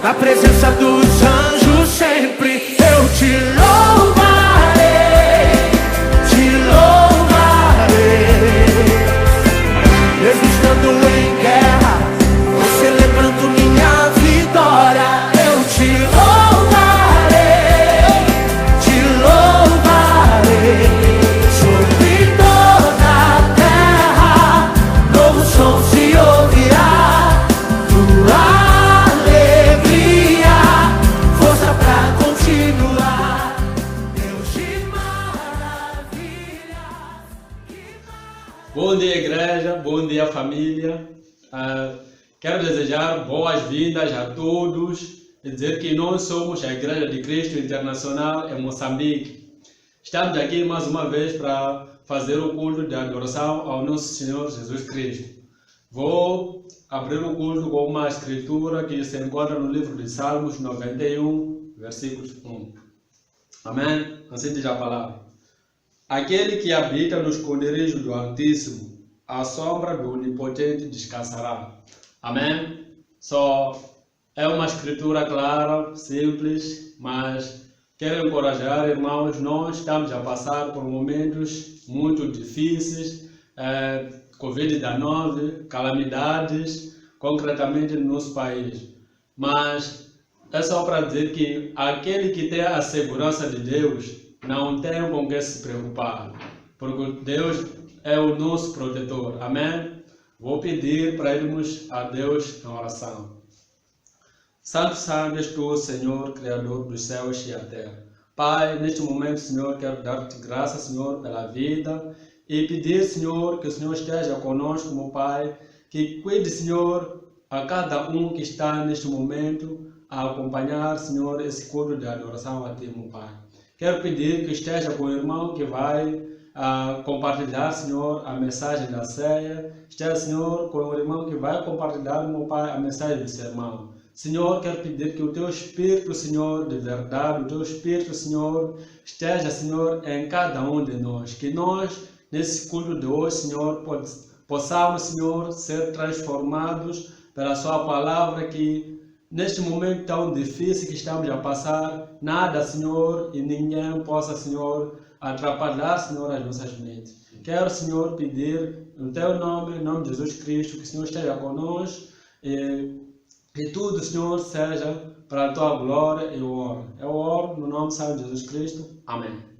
Na presença dos anjos sempre eu te louvarei, te louvarei. Mesmo estando em guerra, ou celebrando minha vitória, eu te louvarei, te louvarei. Sobre toda a terra, novo som se ouvirá. Tua alegria, força pra continuar. Deus de maravilha. Bom dia, igreja. Bom dia, família. Quero desejar boas-vindas a todos e dizer que nós somos a Igreja de Cristo Internacional em Moçambique. Estamos aqui mais uma vez para fazer o culto de adoração ao nosso Senhor Jesus Cristo. Vou abrir o culto com uma escritura que se encontra no livro de Salmos 91, versículos 1. Amém? Assim diz a palavra. Aquele que habita no esconderijo do Altíssimo, à sombra do Onipotente descansará. Amém? É uma escritura clara, simples, mas quero encorajar, irmãos, nós estamos a passar por momentos muito difíceis, Covid-19, calamidades, concretamente no nosso país. Mas é só para dizer que aquele que tem a segurança de Deus não tem com que se preocupar, porque Deus é o nosso protetor. Amém? Vou pedir para irmos a Deus em oração. Santo, santo és tu, Senhor, Criador dos céus e a terra. Pai, neste momento, Senhor, quero dar-te graça, Senhor, pela vida e pedir, Senhor, que o Senhor esteja conosco, meu Pai, que cuide, Senhor, a cada um que está neste momento a acompanhar, Senhor, esse culto de adoração a Ti, meu Pai. Quero pedir que esteja com o irmão que vai compartilhar, Senhor, a mensagem da ceia. Esteja, Senhor, com o irmão que vai compartilhar, meu Pai, a mensagem do sermão. Senhor, quero pedir que o Teu Espírito, Senhor, de verdade, o Teu Espírito, Senhor, esteja, Senhor, em cada um de nós. Que nós, nesse culto de hoje, Senhor, possamos, Senhor, ser transformados pela Sua palavra, que neste momento tão difícil que estamos a passar, nada, Senhor, e ninguém possa, Senhor, atrapalhar, Senhor, as nossas mentes. Quero, Senhor, pedir no Teu nome, em nome de Jesus Cristo, que o Senhor esteja conosco e tudo, Senhor, seja para a Tua glória e honra. Eu oro no nome santo de Jesus Cristo. Amém.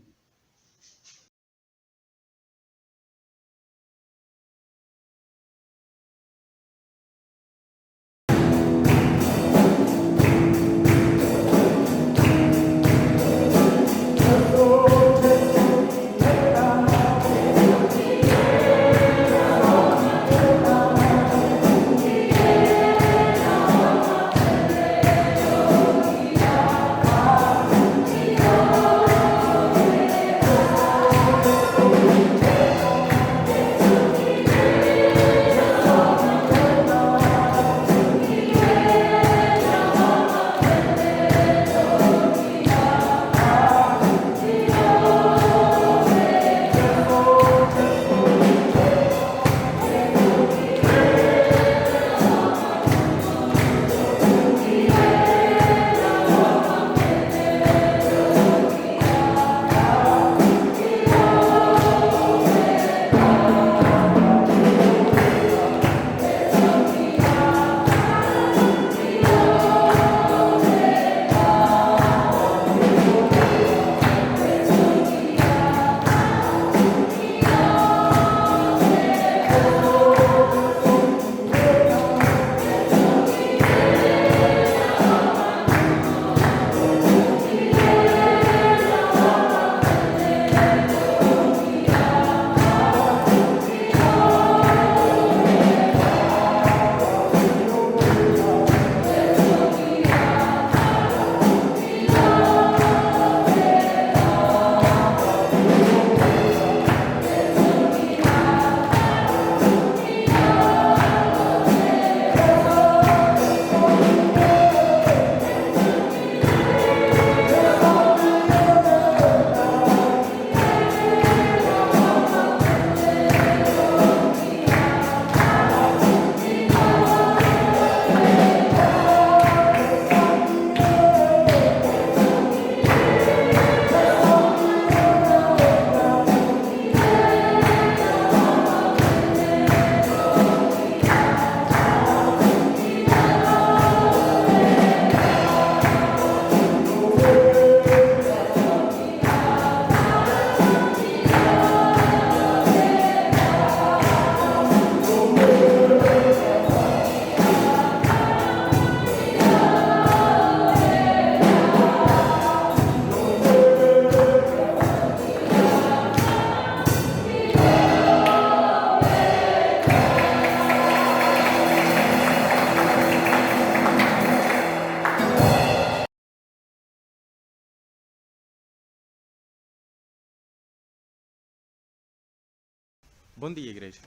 Bom dia, igreja.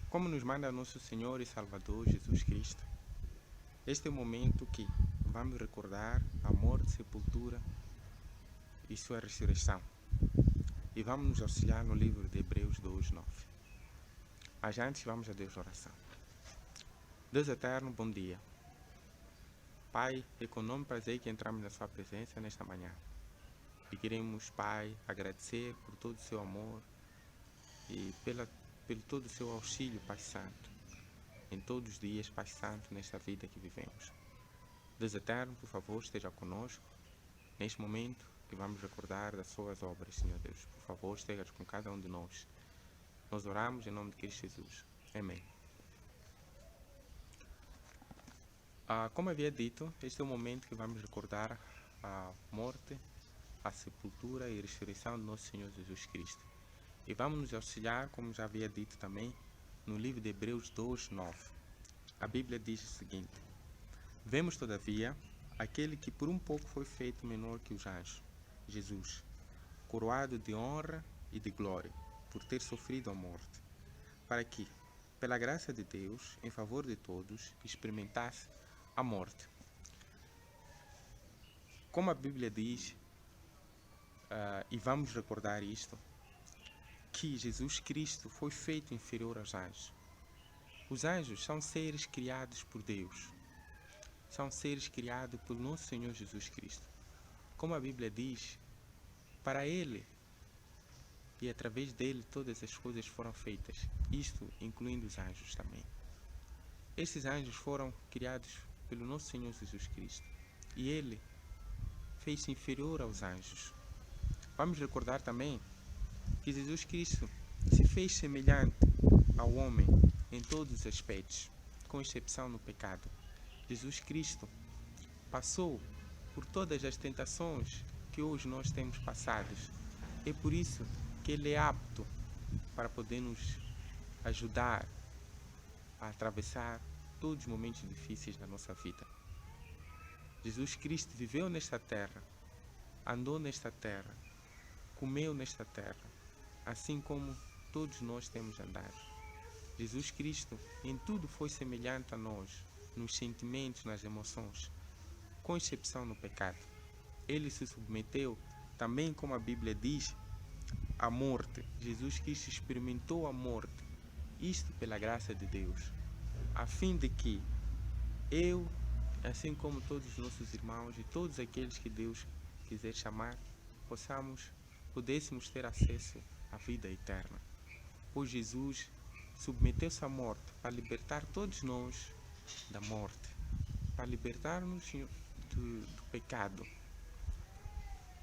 Como nos manda nosso Senhor e Salvador Jesus Cristo, este é o momento que vamos recordar a morte, sepultura e sua ressurreição. E vamos nos auxiliar no livro de Hebreus 2:9. Mas antes vamos a Deus oração. Deus eterno, bom dia. Pai, é com enorme prazer que entramos na sua presença nesta manhã. E queremos, Pai, agradecer por todo o seu amor e pelo todo o seu auxílio, Pai Santo, em todos os dias, Pai Santo, nesta vida que vivemos. Deus eterno, por favor, esteja conosco neste momento que vamos recordar das suas obras, Senhor Deus. Por favor, esteja com cada um de nós. Nós oramos em nome de Cristo Jesus. Amém. Como havia dito, este é o momento que vamos recordar a morte, a sepultura e a ressurreição do nosso Senhor Jesus Cristo. E vamos nos auxiliar, como já havia dito também, no livro de Hebreus 2:9. A Bíblia diz o seguinte: vemos, todavia, aquele que por um pouco foi feito menor que os anjos, Jesus, coroado de honra e de glória, por ter sofrido a morte, para que, pela graça de Deus, em favor de todos, experimentasse a morte. Como a Bíblia diz, e vamos recordar isto, que Jesus Cristo foi feito inferior aos anjos. Os anjos são seres criados por Deus. São seres criados pelo nosso Senhor Jesus Cristo. Como a Bíblia diz, para Ele e através dele todas as coisas foram feitas, isto incluindo os anjos também. Esses anjos foram criados pelo nosso Senhor Jesus Cristo e Ele fez-se inferior aos anjos. Vamos recordar também que Jesus Cristo se fez semelhante ao homem em todos os aspectos, com exceção no pecado. Jesus Cristo passou por todas as tentações que hoje nós temos passadas. É por isso que Ele é apto para poder nos ajudar a atravessar todos os momentos difíceis da nossa vida. Jesus Cristo viveu nesta terra, andou nesta terra, comeu nesta terra, assim como todos nós temos andado. Jesus Cristo em tudo foi semelhante a nós, nos sentimentos, nas emoções, com exceção no pecado. Ele se submeteu também, como a Bíblia diz, à morte. Jesus Cristo experimentou a morte, isto pela graça de Deus, a fim de que eu, assim como todos os nossos irmãos e todos aqueles que Deus quiser chamar, pudéssemos ter acesso à vida eterna. Pois Jesus submeteu-se à morte para libertar todos nós da morte, para libertar-nos do pecado.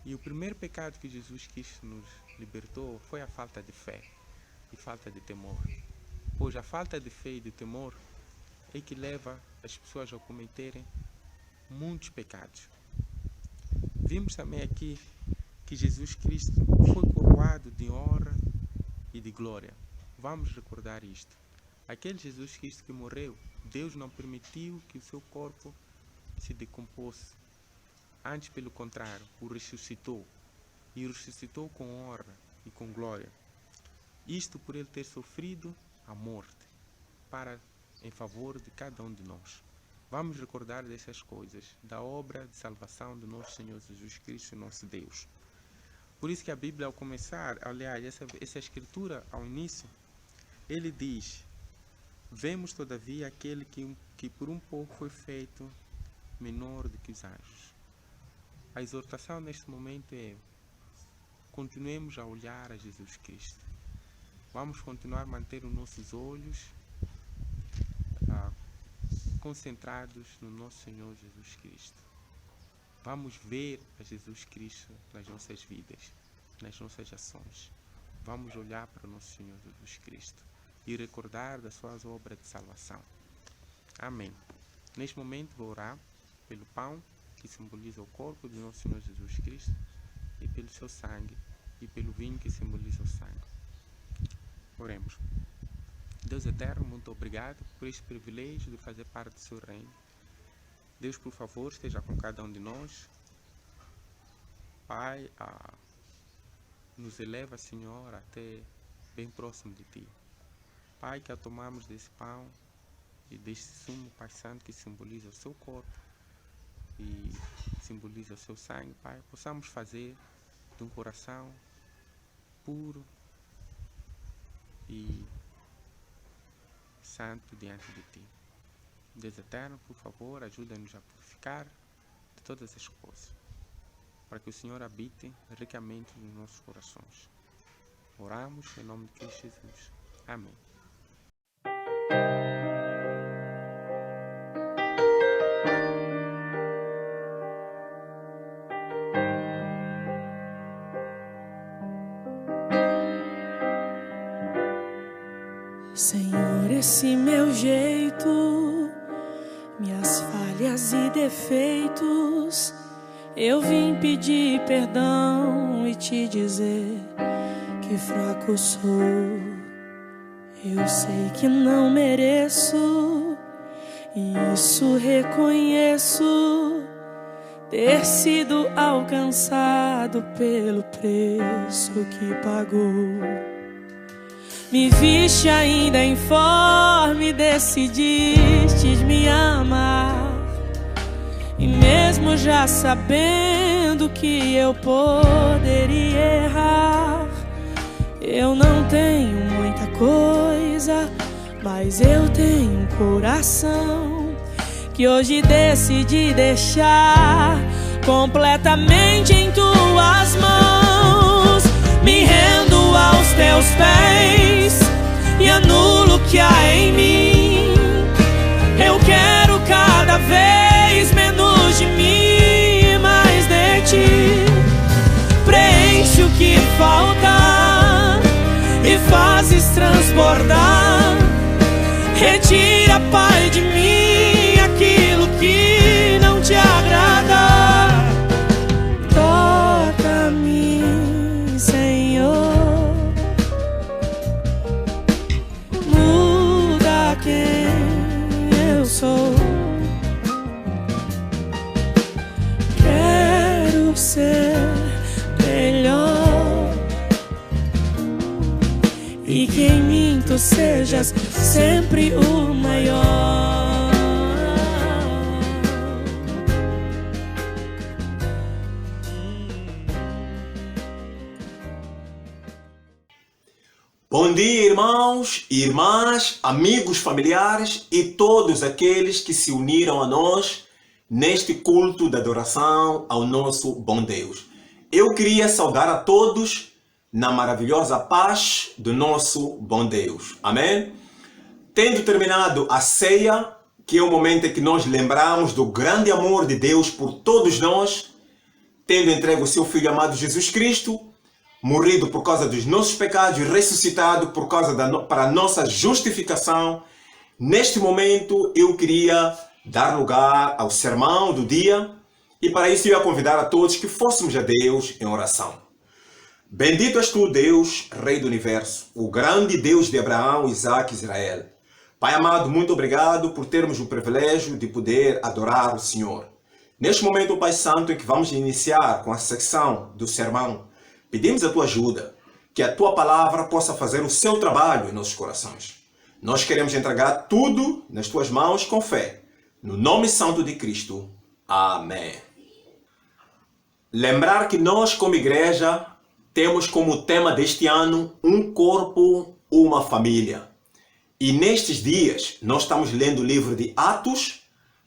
E o primeiro pecado que Jesus Cristo nos libertou foi a falta de fé e falta de temor. Pois a falta de fé e de temor é que leva as pessoas a cometerem muitos pecados. Vimos também aqui que Jesus Cristo foi coroado de honra e de glória. Vamos recordar isto. Aquele Jesus Cristo que morreu, Deus não permitiu que o seu corpo se decomposse. Antes, pelo contrário, o ressuscitou. E o ressuscitou com honra e com glória. Isto por ele ter sofrido a morte, em favor de cada um de nós. Vamos recordar dessas coisas, da obra de salvação do nosso Senhor Jesus Cristo, nosso Deus. Por isso que a Bíblia, ao começar, aliás, essa escritura, ao início, ele diz: vemos, todavia, aquele que por um pouco foi feito menor do que os anjos. A exortação neste momento é: continuemos a olhar a Jesus Cristo. Vamos continuar a manter os nossos olhos concentrados no nosso Senhor Jesus Cristo. Vamos ver a Jesus Cristo nas nossas vidas, nas nossas ações. Vamos olhar para o nosso Senhor Jesus Cristo e recordar das suas obras de salvação. Amém. Neste momento vou orar pelo pão, que simboliza o corpo do nosso Senhor Jesus Cristo, e pelo seu sangue, e pelo vinho, que simboliza o sangue. Oremos. Deus eterno, muito obrigado por este privilégio de fazer parte do seu reino. Deus, por favor, esteja com cada um de nós. Pai, nos eleva, Senhor, até bem próximo de Ti. Pai, que ao tomarmos desse pão e deste sumo, Pai Santo, que simboliza o Seu corpo e simboliza o Seu sangue, Pai, possamos fazer de um coração puro e santo diante de Ti. Deus eterno, por favor, ajuda-nos a purificar de todas as coisas, para que o Senhor habite ricamente nos nossos corações. Oramos em nome de Cristo Jesus. Amém. Senhor, esse meu jeito, minhas falhas e defeitos, eu vim pedir perdão e te dizer que fraco sou. Eu sei que não mereço, e isso reconheço, ter sido alcançado pelo preço que pagou. Me viste ainda informe, decidiste me amar, e mesmo já sabendo que eu poderia errar, eu não tenho muita coisa, mas eu tenho um coração que hoje decidi deixar completamente em tuas mãos. Me rendo aos teus pés e anulo o que há em mim. Eu quero cada vez menos de mim, mais de ti. Preenche o que falta e fazes transbordar. Retira, Pai, de mim aquilo que não te agrada. Toca-me, Senhor, muda quem eu sou. Quero ser melhor, e que em mim tu sejas sempre o maior. Bom dia, irmãos e irmãs, amigos, familiares e todos aqueles que se uniram a nós neste culto de adoração ao nosso bom Deus. Eu queria saudar a todos na maravilhosa paz do nosso bom Deus. Amém? Tendo terminado a ceia, que é o momento em que nós lembramos do grande amor de Deus por todos nós, tendo entregue o seu Filho amado Jesus Cristo, morrido por causa dos nossos pecados e ressuscitado por causa para a nossa justificação, neste momento eu queria dar lugar ao sermão do dia, e para isso eu ia convidar a todos que fôssemos a Deus em oração. Bendito és tu, Deus, Rei do Universo, o grande Deus de Abraão, Isaac e Israel. Pai amado, muito obrigado por termos o privilégio de poder adorar o Senhor. Neste momento, Pai Santo, em que vamos iniciar com a secção do sermão, pedimos a tua ajuda, que a tua palavra possa fazer o seu trabalho em nossos corações. Nós queremos entregar tudo nas tuas mãos com fé. No nome santo de Cristo. Amém. Lembrar que nós, como igreja, temos como tema deste ano um corpo, uma família. E nestes dias nós estamos lendo o livro de Atos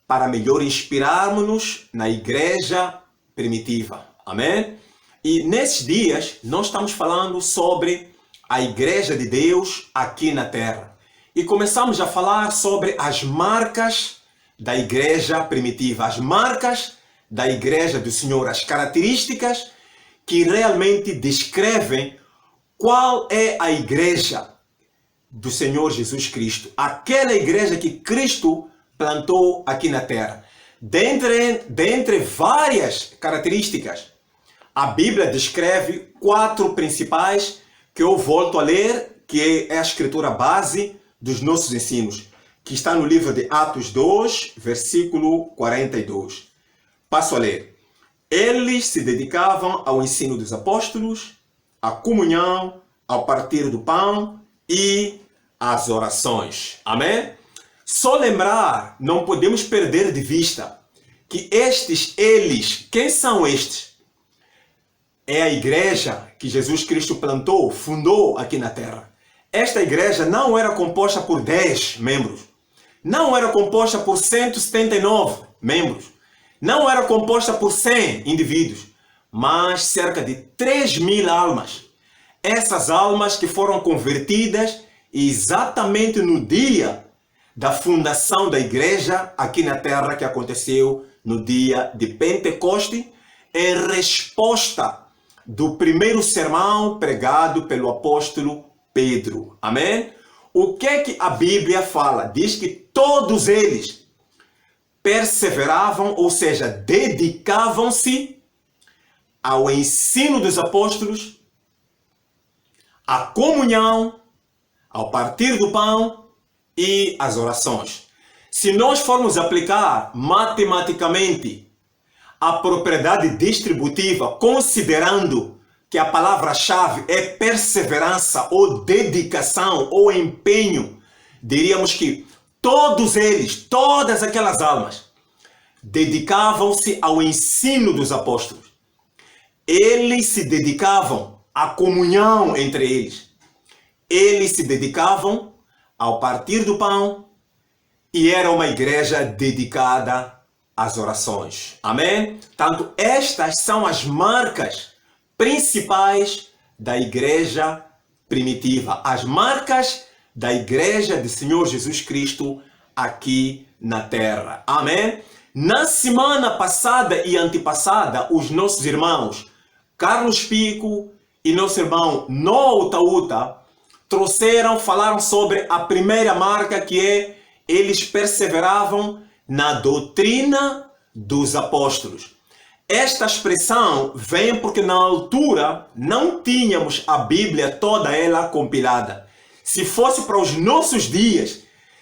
para melhor inspirarmos-nos na igreja primitiva. Amém? E nesses dias nós estamos falando sobre a igreja de Deus aqui na terra. E começamos a falar sobre as marcas da igreja primitiva, as marcas da igreja do Senhor, as características que realmente descrevem qual é a igreja do Senhor Jesus Cristo, aquela igreja que Cristo plantou aqui na terra. Dentre várias características, a Bíblia descreve 4 principais que eu volto a ler, que é a escritura base dos nossos ensinos, que está no livro de Atos 2, versículo 42. Passo a ler. Eles se dedicavam ao ensino dos apóstolos, à comunhão, ao partir do pão e às orações. Amém? Só lembrar, não podemos perder de vista que eles, quem são estes? É a igreja que Jesus Cristo plantou, fundou aqui na terra. Esta igreja não era composta por 10 membros. Não era composta por 179 membros. Não era composta por 100 indivíduos. Mas cerca de 3.000 almas. Essas almas que foram convertidas exatamente no dia da fundação da igreja aqui na terra, que aconteceu no dia de Pentecoste, em resposta do primeiro sermão pregado pelo apóstolo Pedro. Amém? O que é que a Bíblia fala? Diz que todos eles perseveravam, ou seja, dedicavam-se ao ensino dos apóstolos, à comunhão, ao partir do pão e às orações. Se nós formos aplicar matematicamente a propriedade distributiva, considerando que a palavra-chave é perseverança ou dedicação ou empenho, diríamos que todos eles, todas aquelas almas, dedicavam-se ao ensino dos apóstolos. Eles se dedicavam à comunhão entre eles. Eles se dedicavam ao partir do pão e era uma igreja dedicada às orações. Amém? Tanto estas são as marcas principais da igreja primitiva. As marcas da igreja do Senhor Jesus Cristo aqui na terra. Amém? Na semana passada e antepassada, os nossos irmãos Carlos Pico e nosso irmão Noah Utauta falaram sobre a primeira marca, que é eles perseveravam na doutrina dos apóstolos. Esta expressão vem porque na altura não tínhamos a Bíblia toda ela compilada. Se fosse para os nossos dias,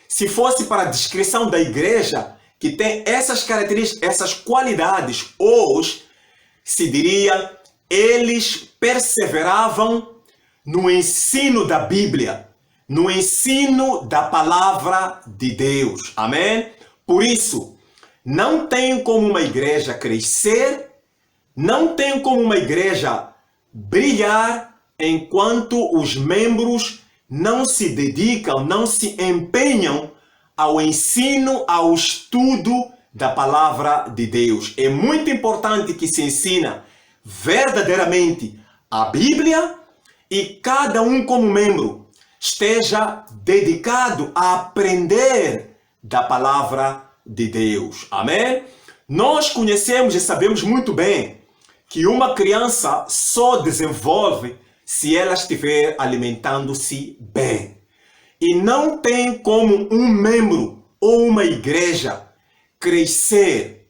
se fosse para a descrição da igreja que tem essas características, essas qualidades, hoje se diria eles perseveravam no ensino da Bíblia, no ensino da palavra de Deus. Amém? Por isso, não tem como uma igreja crescer, não tem como uma igreja brilhar enquanto os membros não se dedicam, não se empenham ao ensino, ao estudo da palavra de Deus. É muito importante que se ensina verdadeiramente a Bíblia e cada um como membro esteja dedicado a aprender da palavra de Deus. Amém? Nós conhecemos e sabemos muito bem que uma criança só desenvolve se ela estiver alimentando-se bem. E não tem como um membro ou uma igreja crescer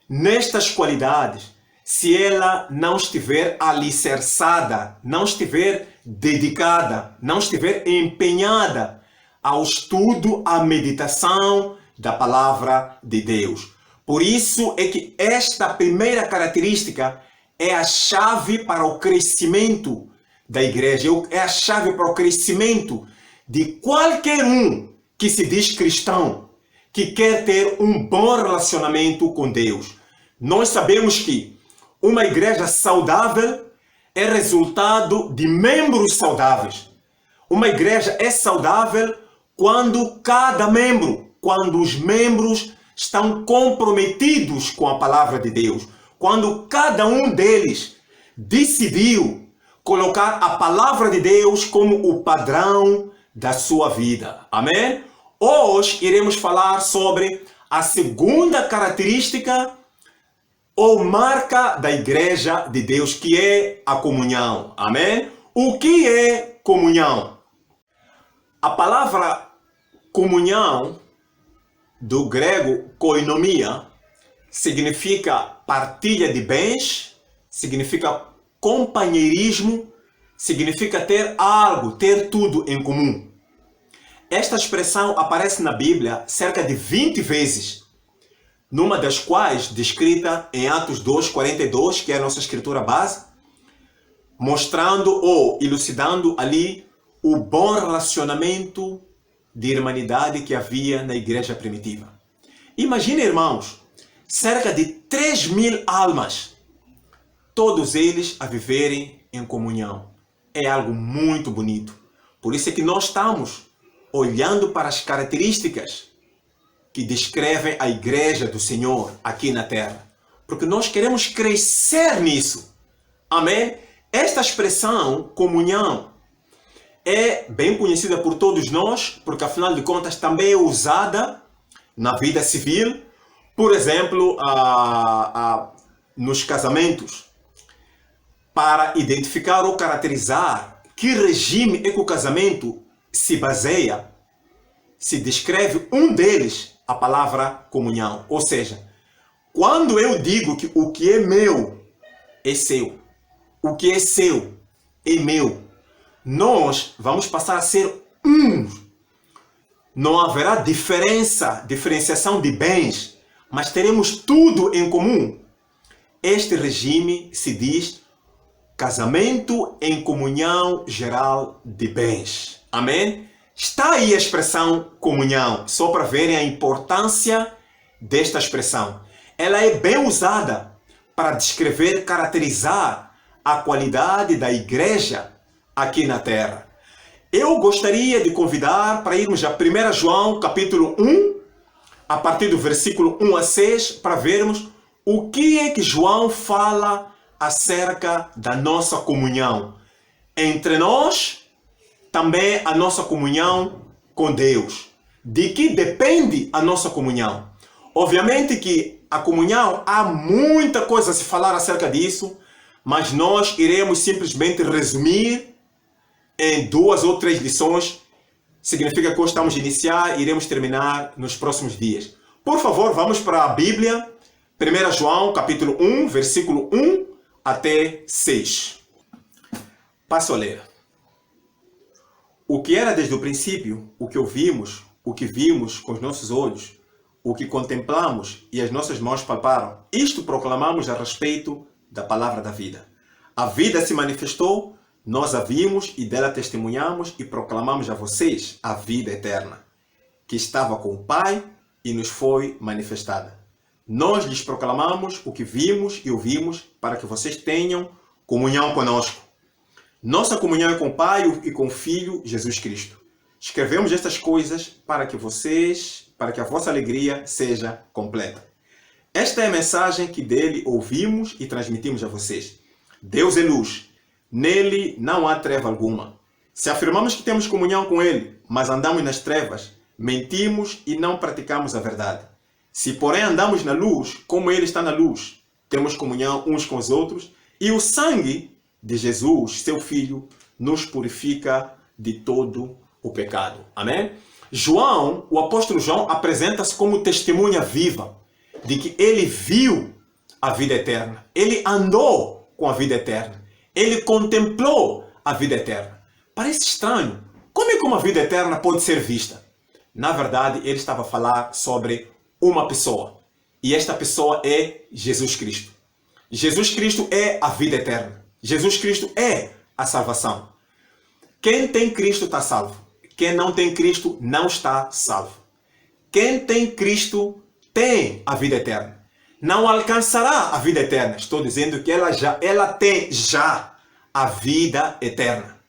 nestas qualidades se ela não estiver alicerçada, não estiver dedicada, não estiver empenhada ao estudo, à meditação da palavra de Deus. Por isso é que esta primeira característica é a chave para o crescimento da igreja, é a chave para o crescimento de qualquer um que se diz cristão, que quer ter um bom relacionamento com Deus. Nós sabemos que uma igreja saudável é resultado de membros saudáveis. Uma igreja é saudável quando quando os membros estão comprometidos com a palavra de Deus. Quando cada um deles decidiu colocar a palavra de Deus como o padrão da sua vida. Amém? Hoje iremos falar sobre a segunda característica ou marca da igreja de Deus, que é a comunhão. Amém? O que é comunhão? A palavra comunhão, do grego koinonia, significa partilha de bens, significa companheirismo, significa ter algo, ter tudo em comum. Esta expressão aparece na Bíblia cerca de 20 vezes, numa das quais descrita em Atos 2:42, que é a nossa escritura base, mostrando ou elucidando ali o bom relacionamento de irmandade que havia na igreja primitiva. Imagine, irmãos, cerca de 3.000 almas, todos eles a viverem em comunhão. É algo muito bonito. Por isso é que nós estamos olhando para as características que descrevem a igreja do Senhor aqui na terra. Porque nós queremos crescer nisso. Amém? Esta expressão, comunhão, é bem conhecida por todos nós, porque afinal de contas também é usada na vida civil. Por exemplo, nos casamentos, para identificar ou caracterizar que regime é que o casamento se baseia, se descreve um deles, a palavra comunhão. Ou seja, quando eu digo que o que é meu é seu, o que é seu é meu, nós vamos passar a ser um. Não haverá diferenciação de bens, mas teremos tudo em comum. Este regime se diz casamento em comunhão geral de bens. Amém? Está aí a expressão comunhão, só para verem a importância desta expressão. Ela é bem usada para descrever, caracterizar a qualidade da igreja aqui na terra. Eu gostaria de convidar para irmos a 1 João capítulo 1, a partir do versículo 1 a 6, para vermos o que é que João fala acerca da nossa comunhão entre nós, também a nossa comunhão com Deus. De que depende a nossa comunhão? Obviamente que a comunhão, há muita coisa a se falar acerca disso, mas nós iremos simplesmente resumir em 2 ou 3 lições. Significa que hoje estamos a iniciar e iremos terminar nos próximos dias. Por favor, vamos para a Bíblia, 1 João capítulo 1, versículo 1 até 6. Passo a ler. O que era desde o princípio, o que ouvimos, o que vimos com os nossos olhos, o que contemplamos e as nossas mãos palparam, isto proclamamos a respeito da palavra da vida. A vida se manifestou, nós a vimos e dela testemunhamos e proclamamos a vocês a vida eterna, que estava com o Pai e nos foi manifestada. Nós lhes proclamamos o que vimos e ouvimos para que vocês tenham comunhão conosco. Nossa comunhão é com o Pai e com o Filho Jesus Cristo. Escrevemos estas coisas para que a vossa alegria seja completa. Esta é a mensagem que dele ouvimos e transmitimos a vocês. Deus é luz. Nele não há treva alguma. Se afirmamos que temos comunhão com ele, mas andamos nas trevas, mentimos e não praticamos a verdade. Se, porém, andamos na luz, como ele está na luz, temos comunhão uns com os outros, e o sangue de Jesus, seu Filho, nos purifica de todo o pecado. Amém? João, o apóstolo João, apresenta-se como testemunha viva de que ele viu a vida eterna. Ele andou com a vida eterna. Ele contemplou a vida eterna. Parece estranho. Como é que uma vida eterna pode ser vista? Na verdade, ele estava a falar sobre uma pessoa. E esta pessoa é Jesus Cristo. Jesus Cristo é a vida eterna. Jesus Cristo é a salvação. Quem tem Cristo está salvo. Quem não tem Cristo não está salvo. Quem tem Cristo tem a vida eterna. Não alcançará a vida eterna. Estou dizendo que ela tem já a vida eterna.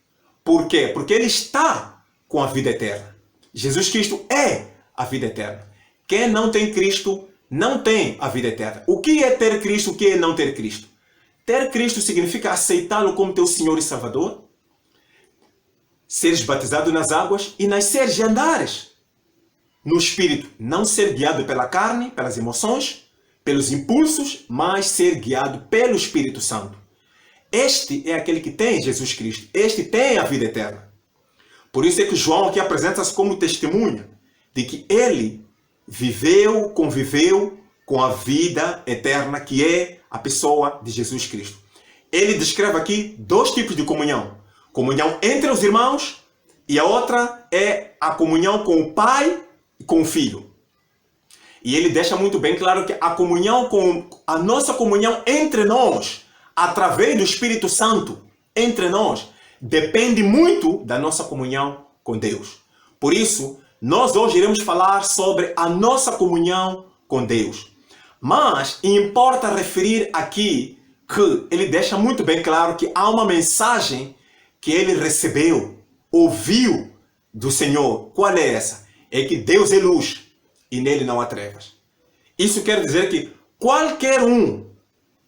Por quê? Porque ele está com a vida eterna. Jesus Cristo é a vida eterna. Quem não tem Cristo não tem a vida eterna. O que é ter Cristo? O que é não ter Cristo? Ter Cristo significa aceitá-lo como teu Senhor e Salvador, seres batizado nas águas e nasceres e andares no Espírito. Não ser guiado pela carne, pelas emoções, pelos impulsos, mas ser guiado pelo Espírito Santo. Este é aquele que tem Jesus Cristo. Este tem a vida eterna. Por isso é que João aqui apresenta-se como testemunha de que ele viveu, conviveu com a vida eterna, que é a pessoa de Jesus Cristo. Ele descreve aqui 2 tipos de comunhão. Comunhão entre os irmãos e a outra é a comunhão com o Pai e com o Filho. E ele deixa muito bem claro que a nossa comunhão entre nós, através do Espírito Santo, entre nós depende muito da nossa comunhão com Deus. Por isso, nós hoje iremos falar sobre a nossa comunhão com Deus. Mas importa referir aqui que ele deixa muito bem claro que há uma mensagem que ele recebeu, ouviu do Senhor. Qual é essa? É que Deus é luz e nele não há trevas. Isso quer dizer que qualquer um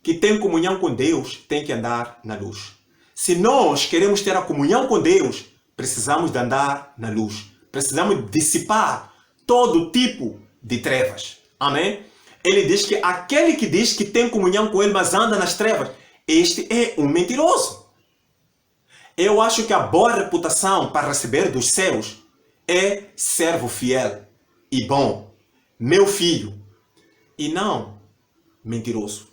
que tem comunhão com Deus tem que andar na luz. Se nós queremos ter a comunhão com Deus, precisamos de andar na luz. Precisamos dissipar todo tipo de trevas. Amém? Ele diz que aquele que diz que tem comunhão com ele, mas anda nas trevas, este é um mentiroso. Eu acho que a boa reputação para receber dos céus é servo fiel e bom, meu filho, e não mentiroso.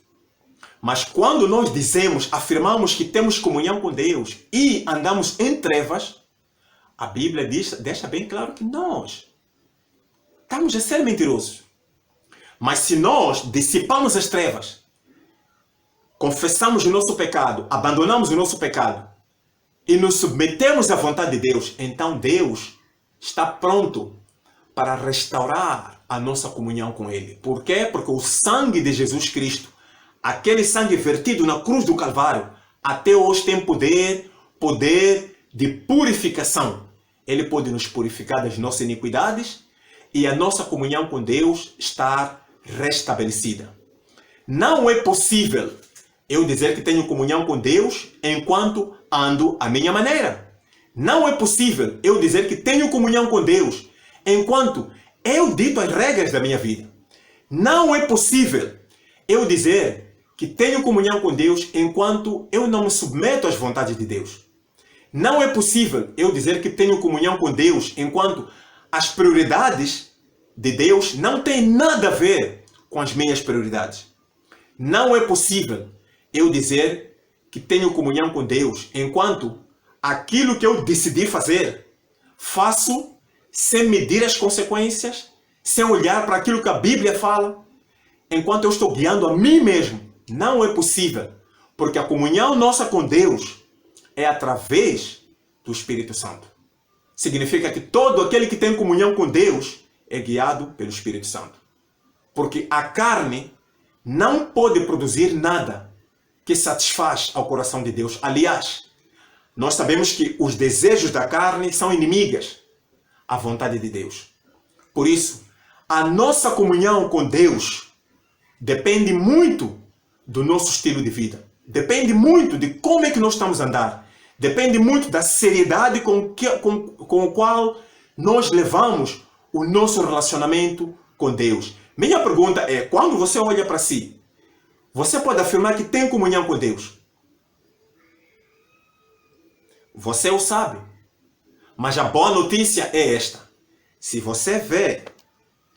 Mas quando nós dizemos, afirmamos que temos comunhão com Deus e andamos em trevas, a Bíblia deixa bem claro que nós estamos a ser mentirosos. Mas se nós dissipamos as trevas, confessamos o nosso pecado, abandonamos o nosso pecado e nos submetemos à vontade de Deus, então Deus está pronto para restaurar a nossa comunhão com Ele. Por quê? Porque o sangue de Jesus Cristo, aquele sangue vertido na cruz do Calvário, até hoje tem poder de purificação. Ele pode nos purificar das nossas iniquidades e a nossa comunhão com Deus estar restabelecida. Não é possível eu dizer que tenho comunhão com Deus enquanto ando à minha maneira. Não é possível eu dizer que tenho comunhão com Deus enquanto eu dito as regras da minha vida. Não é possível eu dizer que tenho comunhão com Deus enquanto eu não me submeto às vontades de Deus. Não é possível eu dizer que tenho comunhão com Deus enquanto as prioridades de Deus não têm nada a ver com as minhas prioridades. Não é possível eu dizer que tenho comunhão com Deus enquanto aquilo que eu decidi fazer, faço sem medir as consequências, sem olhar para aquilo que a Bíblia fala, enquanto eu estou guiando a mim mesmo. Não é possível, porque a comunhão nossa com Deus é através do Espírito Santo. Significa que todo aquele que tem comunhão com Deus é guiado pelo Espírito Santo. Porque a carne não pode produzir nada que satisfaz ao coração de Deus. Aliás, nós sabemos que os desejos da carne são inimigas à vontade de Deus. Por isso, a nossa comunhão com Deus depende muito do nosso estilo de vida. Depende muito de como é que nós estamos a andar. Depende muito da seriedade com o qual nós levamos o nosso relacionamento com Deus. Minha pergunta é, quando você olha para si, você pode afirmar que tem comunhão com Deus? Você o sabe. Mas a boa notícia é esta. Se você vê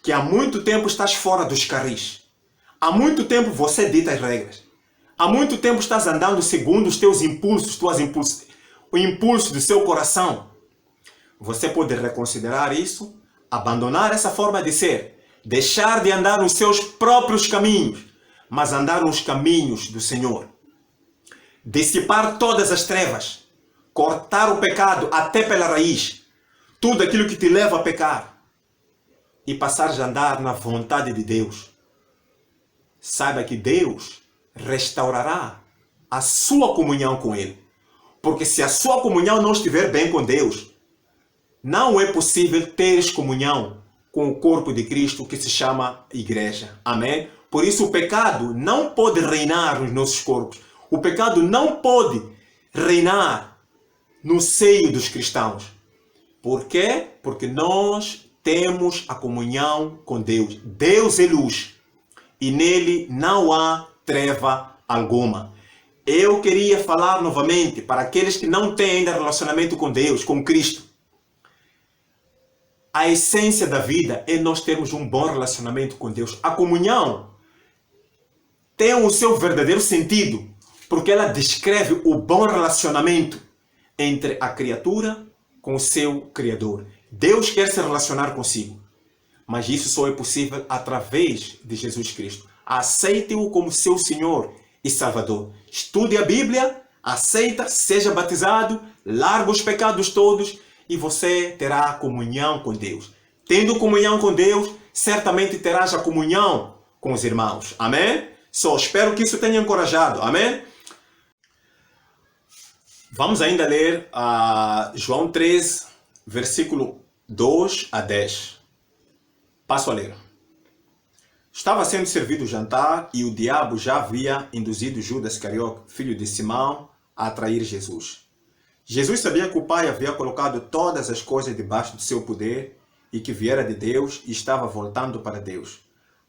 que há muito tempo estás fora dos carris, há muito tempo você dita as regras, há muito tempo estás andando segundo os teus impulsos, o impulso do seu coração, você pode reconsiderar isso, abandonar essa forma de ser, deixar de andar nos seus próprios caminhos, mas andar nos caminhos do Senhor. Dissipar todas as trevas, cortar o pecado até pela raiz, tudo aquilo que te leva a pecar, e passar a andar na vontade de Deus. Saiba que Deus restaurará a sua comunhão com Ele. Porque se a sua comunhão não estiver bem com Deus, não é possível teres comunhão com o corpo de Cristo que se chama igreja. Amém? Por isso o pecado não pode reinar nos nossos corpos. O pecado não pode reinar no seio dos cristãos. Por quê? Porque nós temos a comunhão com Deus. Deus é luz e nele não há treva alguma. Eu queria falar novamente para aqueles que não têm ainda relacionamento com Deus, com Cristo. A essência da vida é nós termos um bom relacionamento com Deus. A comunhão tem o seu verdadeiro sentido, porque ela descreve o bom relacionamento entre a criatura com o seu Criador. Deus quer se relacionar consigo, mas isso só é possível através de Jesus Cristo. Aceite-o como seu Senhor e Salvador. Estude a Bíblia, Aceita, seja batizado, larga os pecados todos e você terá comunhão com Deus. Tendo comunhão com Deus, certamente terás a comunhão com os irmãos. Amém? Só espero que isso tenha encorajado. Amém? Vamos ainda ler João 13, versículo 2 a 10. Passo a ler. Estava sendo servido o jantar e o diabo já havia induzido Judas Iscariote, filho de Simão, a atrair Jesus. Jesus sabia que o Pai havia colocado todas as coisas debaixo do seu poder e que viera de Deus e estava voltando para Deus.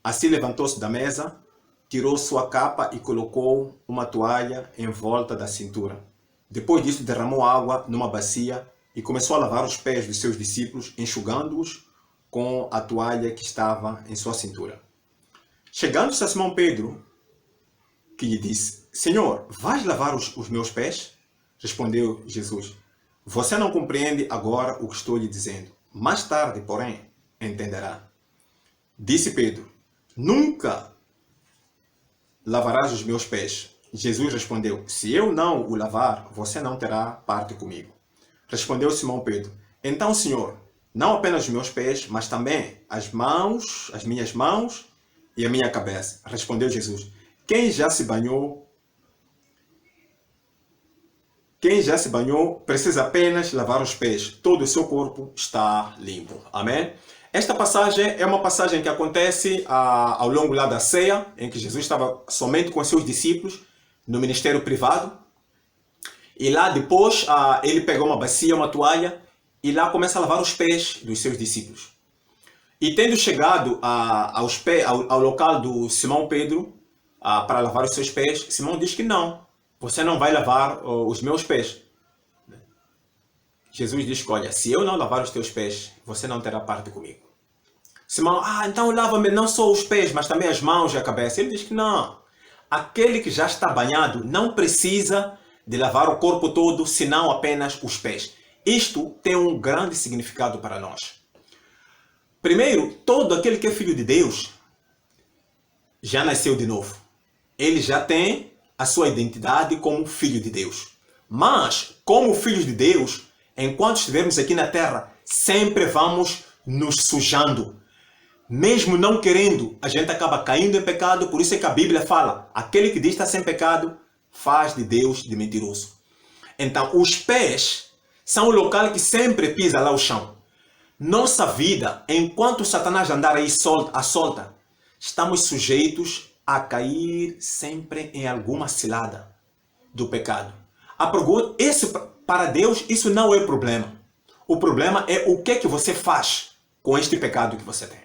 Assim levantou-se da mesa, tirou sua capa e colocou uma toalha em volta da cintura. Depois disso, derramou água numa bacia e começou a lavar os pés dos seus discípulos, enxugando-os com a toalha que estava em sua cintura. Chegando-se a Simão Pedro, que lhe disse: Senhor, vais lavar os meus pés? Respondeu Jesus: Você não compreende agora o que estou lhe dizendo. Mais tarde, porém, entenderá. Disse Pedro: Nunca lavarás os meus pés. Jesus respondeu: Se eu não o lavar, você não terá parte comigo. Respondeu Simão Pedro: Então, Senhor, não apenas os meus pés, mas também as minhas mãos e a minha cabeça. Respondeu Jesus: Quem já se banhou precisa apenas lavar os pés. Todo o seu corpo está limpo. Amém? Esta passagem é uma passagem que acontece ao longo lá da ceia, em que Jesus estava somente com seus discípulos no ministério privado. E lá depois ele pegou uma bacia, uma toalha, e lá começa a lavar os pés dos seus discípulos. E tendo chegado ao local do Simão Pedro para lavar os seus pés, Simão diz que não, você não vai lavar os meus pés. Jesus diz que, olha, se eu não lavar os teus pés, você não terá parte comigo. Simão, então lava-me não só os pés, mas também as mãos e a cabeça. Ele diz que não. Aquele que já está banhado não precisa de lavar o corpo todo, senão apenas os pés. Isto tem um grande significado para nós. Primeiro, todo aquele que é filho de Deus já nasceu de novo. Ele já tem a sua identidade como filho de Deus. Mas, como filhos de Deus, enquanto estivermos aqui na terra, sempre vamos nos sujando. Mesmo não querendo, a gente acaba caindo em pecado. Por isso é que a Bíblia fala: aquele que diz estar sem pecado, faz de Deus de mentiroso. Então, os pés são o local que sempre pisa lá o chão. Nossa vida, enquanto Satanás andar aí à solta, estamos sujeitos a cair sempre em alguma cilada do pecado. Para Deus, isso não é problema. O problema é o que você faz com este pecado que você tem.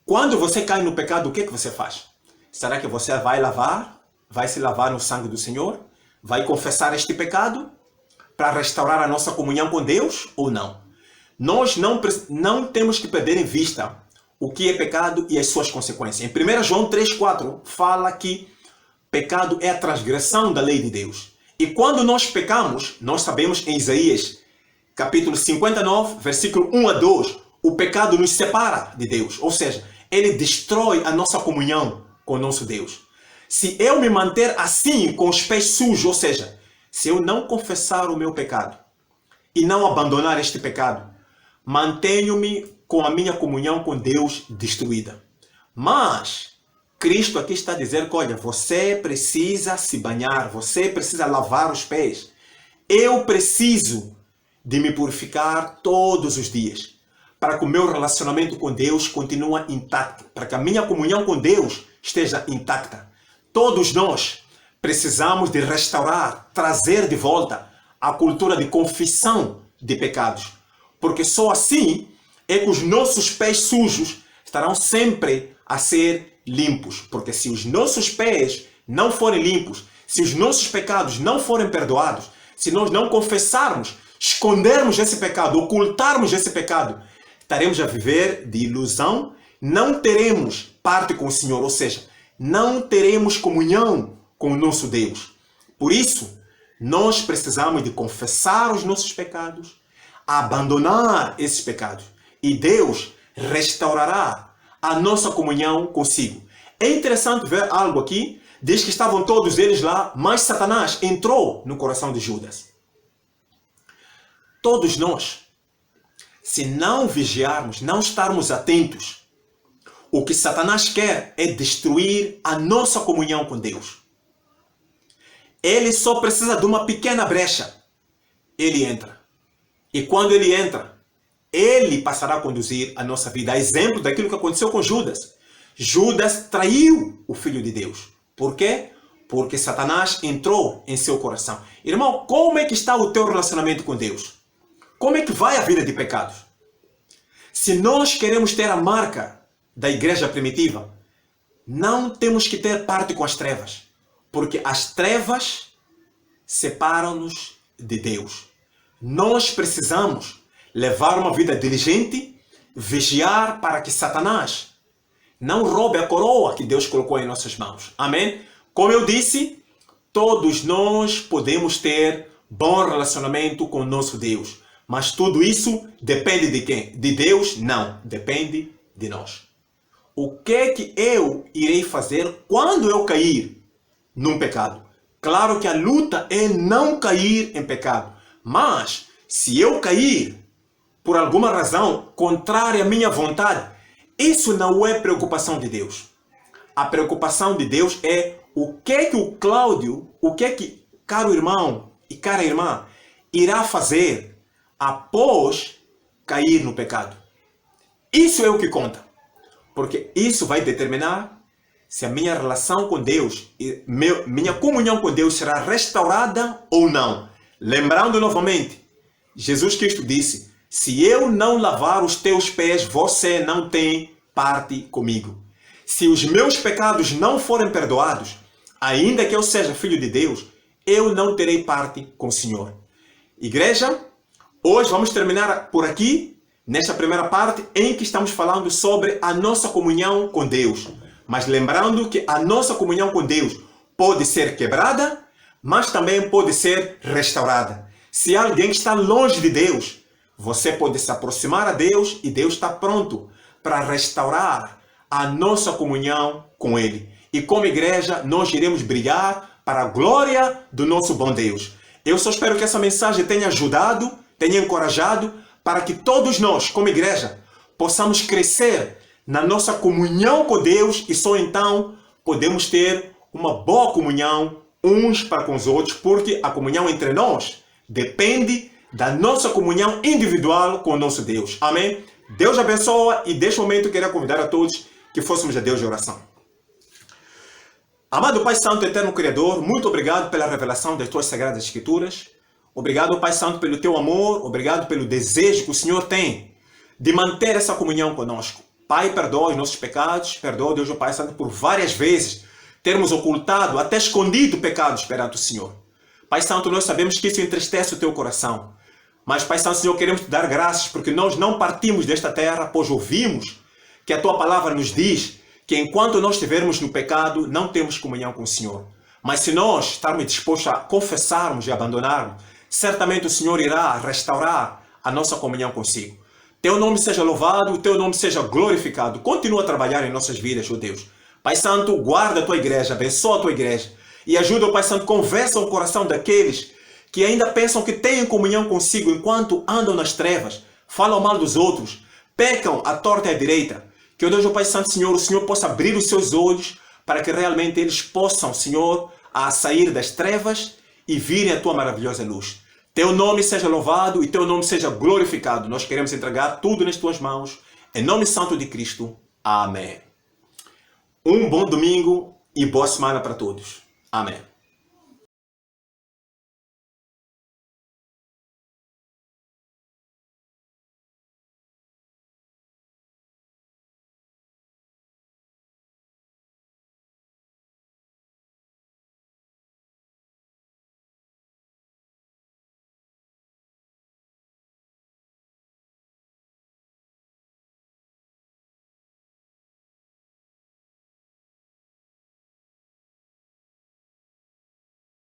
Quando você cai no pecado, o que você faz? Será que você vai se lavar no sangue do Senhor? Vai confessar este pecado para restaurar a nossa comunhão com Deus ou não? Nós não temos que perder em vista o que é pecado e as suas consequências. Em 1 João 3,4 fala que pecado é a transgressão da lei de Deus. E quando nós pecamos, nós sabemos em Isaías, capítulo 59, versículo 1 a 2, o pecado nos separa de Deus. Ou seja, ele destrói a nossa comunhão com o nosso Deus. Se eu me manter assim, com os pés sujos, ou seja, se eu não confessar o meu pecado e não abandonar este pecado, mantenho-me com a minha comunhão com Deus destruída. Mas Cristo aqui está a dizer que, olha, você precisa se banhar, você precisa lavar os pés. Eu preciso de me purificar todos os dias, para que o meu relacionamento com Deus continue intacto, para que a minha comunhão com Deus esteja intacta. Todos nós precisamos de restaurar, trazer de volta a cultura de confissão de pecados, porque só assim é que os nossos pés sujos estarão sempre a ser limpos. Porque se os nossos pés não forem limpos, se os nossos pecados não forem perdoados, se nós não confessarmos, escondermos esse pecado, ocultarmos esse pecado, estaremos a viver de ilusão, não teremos parte com o Senhor, ou seja, não teremos comunhão com o nosso Deus. Por isso, nós precisamos de confessar os nossos pecados, abandonar esses pecados, e Deus restaurará a nossa comunhão consigo. É interessante ver algo aqui. Diz que estavam todos eles lá, mas Satanás entrou no coração de Judas. Todos nós, se não vigiarmos, não estarmos atentos, o que Satanás quer é destruir a nossa comunhão com Deus. Ele só precisa de uma pequena brecha. Ele entra. E quando ele entra, ele passará a conduzir a nossa vida. A exemplo daquilo que aconteceu com Judas. Judas traiu o Filho de Deus. Por quê? Porque Satanás entrou em seu coração. Irmão, como é que está o teu relacionamento com Deus? Como é que vai a vida de pecados? Se nós queremos ter a marca da igreja primitiva, não temos que ter parte com as trevas. Porque as trevas separam-nos de Deus. Nós precisamos levar uma vida diligente, vigiar para que Satanás não roube a coroa que Deus colocou em nossas mãos. Amém? Como eu disse, todos nós podemos ter bom relacionamento com o nosso Deus. Mas tudo isso depende de quem? De Deus? Não. Depende de nós. O que é que eu irei fazer quando eu cair num pecado? Claro que a luta é não cair em pecado. Mas, se eu cair por alguma razão contrária à minha vontade, isso não é preocupação de Deus. A preocupação de Deus é o que o Cláudio, o que caro irmão e cara irmã, irá fazer após cair no pecado. Isso é o que conta. Porque isso vai determinar se a minha relação com Deus, minha comunhão com Deus será restaurada ou não. Lembrando novamente, Jesus Cristo disse: se eu não lavar os teus pés, você não tem parte comigo. Se os meus pecados não forem perdoados, ainda que eu seja filho de Deus, eu não terei parte com o Senhor. Igreja, hoje vamos terminar por aqui, nesta primeira parte, em que estamos falando sobre a nossa comunhão com Deus. Mas lembrando que a nossa comunhão com Deus pode ser quebrada, mas também pode ser restaurada. Se alguém está longe de Deus, você pode se aproximar a Deus e Deus está pronto para restaurar a nossa comunhão com Ele. E como igreja, nós iremos brilhar para a glória do nosso bom Deus. Eu só espero que essa mensagem tenha ajudado, tenha encorajado, para que todos nós, como igreja, possamos crescer na nossa comunhão com Deus e só então podemos ter uma boa comunhão uns para com os outros, porque a comunhão entre nós depende da nossa comunhão individual com o nosso Deus. Amém? Deus abençoa e neste momento eu queria convidar a todos que fôssemos a Deus de oração. Amado Pai Santo, Eterno Criador, muito obrigado pela revelação das Tuas Sagradas Escrituras. Obrigado, Pai Santo, pelo Teu amor. Obrigado pelo desejo que o Senhor tem de manter essa comunhão conosco. Pai, perdoa os nossos pecados. Perdoa, Deus, o Pai Santo, por várias vezes termos ocultado, até escondido pecados perante o Senhor. Pai Santo, nós sabemos que isso entristece o Teu coração. Mas, Pai Santo, Senhor, queremos Te dar graças porque nós não partimos desta terra, pois ouvimos que a Tua Palavra nos diz que enquanto nós estivermos no pecado, não temos comunhão com o Senhor. Mas se nós estarmos dispostos a confessarmos e abandonarmos, certamente o Senhor irá restaurar a nossa comunhão consigo. Teu nome seja louvado, Teu nome seja glorificado. Continua a trabalhar em nossas vidas, ó Deus. Pai Santo, guarda a Tua igreja, abençoa a Tua igreja. E ajuda, Pai Santo, conversa o coração daqueles que ainda pensam que têm comunhão consigo enquanto andam nas trevas, falam mal dos outros, pecam à torta e à direita. Que, ó Deus, ó Pai Santo, Senhor, o Senhor possa abrir os seus olhos para que realmente eles possam, Senhor, a sair das trevas e virem a Tua maravilhosa luz. Teu nome seja louvado e Teu nome seja glorificado. Nós queremos entregar tudo nas Tuas mãos. Em nome santo de Cristo. Amém. Um bom domingo e boa semana para todos. Amém.